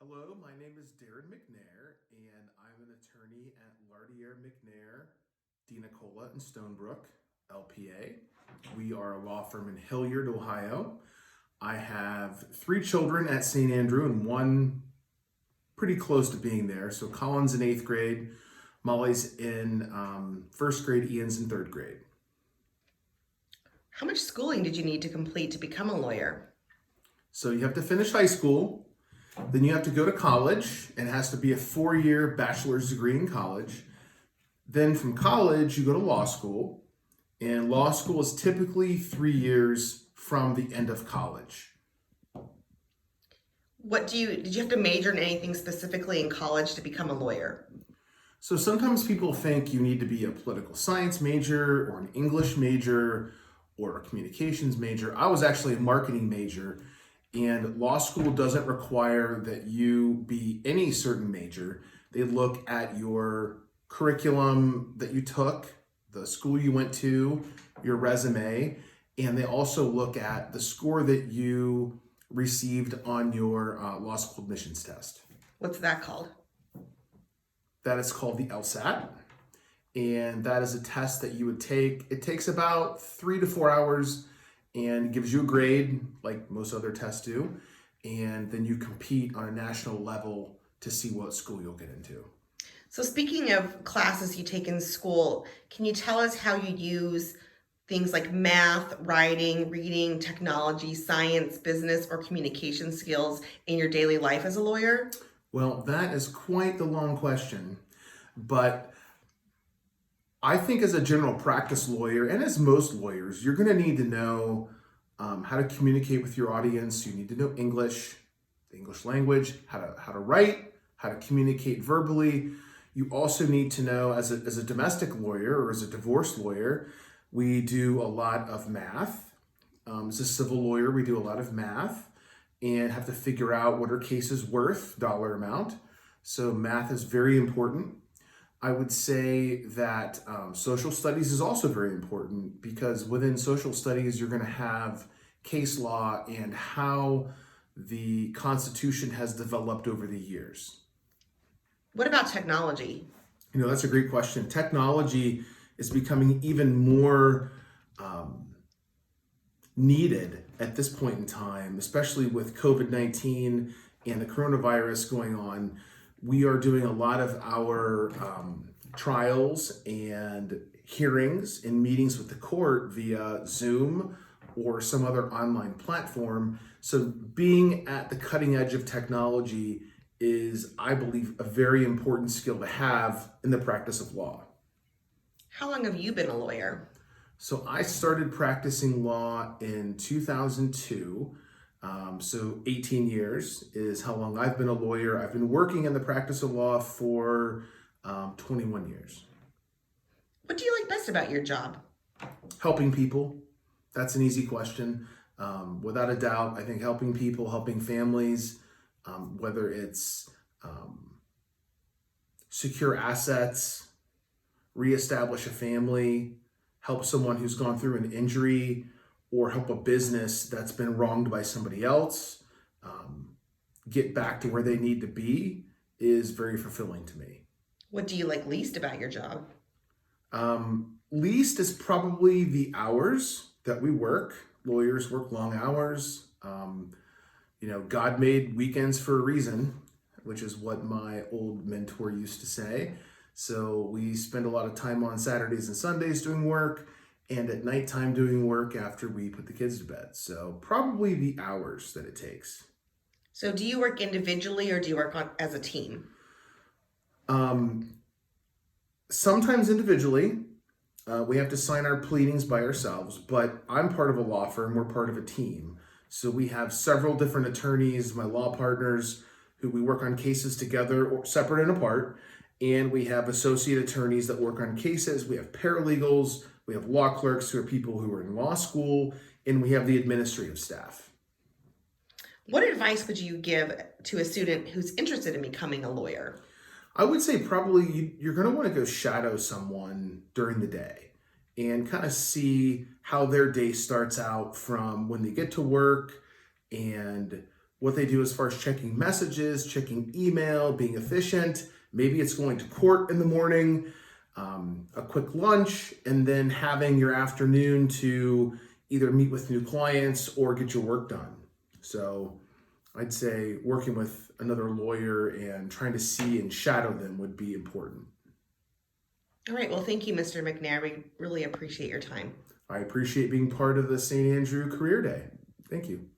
Hello, my name is Darren McNair, and I'm an attorney at Lardier McNair, DiNicola and Stonebrook, LPA. We are a law firm in Hilliard, Ohio. I have 3 children at St. Andrew and one pretty close to being there. So Colin's in 8th grade, Molly's in 1st grade, Ian's in 3rd grade. How much schooling did you need to complete to become a lawyer? So you have to finish high school, then you have to go to college, and it has to be a 4-year bachelor's degree in college. Then from college, you go to law school, and law school is typically 3 years from the end of college. Did you have to major in anything specifically in college to become a lawyer? So sometimes people think you need to be a political science major or an English major or a communications major. I was actually a marketing major, and law school doesn't require that you be any certain major. They look at your curriculum that you took, the school you went to, your resume, and they also look at the score that you received on your law school admissions test. What's that called? That is called the LSAT, and that is a test that you would take. It takes about 3 to 4 hours and gives you a grade like most other tests do, and then you compete on a national level to see what school you'll get into. So speaking of classes you take in school, can you tell us how you use things like math, writing, reading, technology, science, business, or communication skills in your daily life as a lawyer? Well, that is quite the long question, but I think as a general practice lawyer, and as most lawyers, you're going to need to know how to communicate with your audience. You need to know English, the English language, how to write, how to communicate verbally. You also need to know, as a domestic lawyer or as a divorce lawyer, we do a lot of math. As a civil lawyer, we do a lot of math and have to figure out what are cases worth, dollar amount. So math is very important. I would say that social studies is also very important, because within social studies, you're going to have case law and how the Constitution has developed over the years. What about technology? That's a great question. Technology is becoming even more needed at this point in time, especially with COVID-19 and the coronavirus going on. We are doing a lot of our trials and hearings and meetings with the court via Zoom or some other online platform. So being at the cutting edge of technology is, I believe, a very important skill to have in the practice of law. How long have you been a lawyer? So I started practicing law in 2002. So 18 years is how long I've been a lawyer. I've been working in the practice of law for 21 years. What do you like best about your job? Helping people. That's an easy question. Without a doubt, I think helping people, helping families, whether it's secure assets, reestablish a family, help someone who's gone through an injury, or help a business that's been wronged by somebody else get back to where they need to be, is very fulfilling to me. What do you like least about your job? Least is probably the hours that we work. Lawyers work long hours. God made weekends for a reason, which is what my old mentor used to say. So we spend a lot of time on Saturdays and Sundays doing work, and at nighttime doing work after we put the kids to bed. So probably the hours that it takes. So do you work individually or do you work as a team? Sometimes individually. We have to sign our pleadings by ourselves, but I'm part of a law firm. We're part of a team. So we have several different attorneys, my law partners, who we work on cases together or separate and apart. And we have associate attorneys that work on cases. We have paralegals. We have law clerks, who are people who are in law school, and we have the administrative staff. What advice would you give to a student who's interested in becoming a lawyer? I would say probably you're going to want to go shadow someone during the day and kind of see how their day starts out from when they get to work and what they do as far as checking messages, checking email, being efficient. Maybe it's going to court in the morning, a quick lunch, and then having your afternoon to either meet with new clients or get your work done. So I'd say working with another lawyer and trying to see and shadow them would be important. All right. Well, thank you, Mr. McNair. We really appreciate your time. I appreciate being part of the St. Andrew Career Day. Thank you.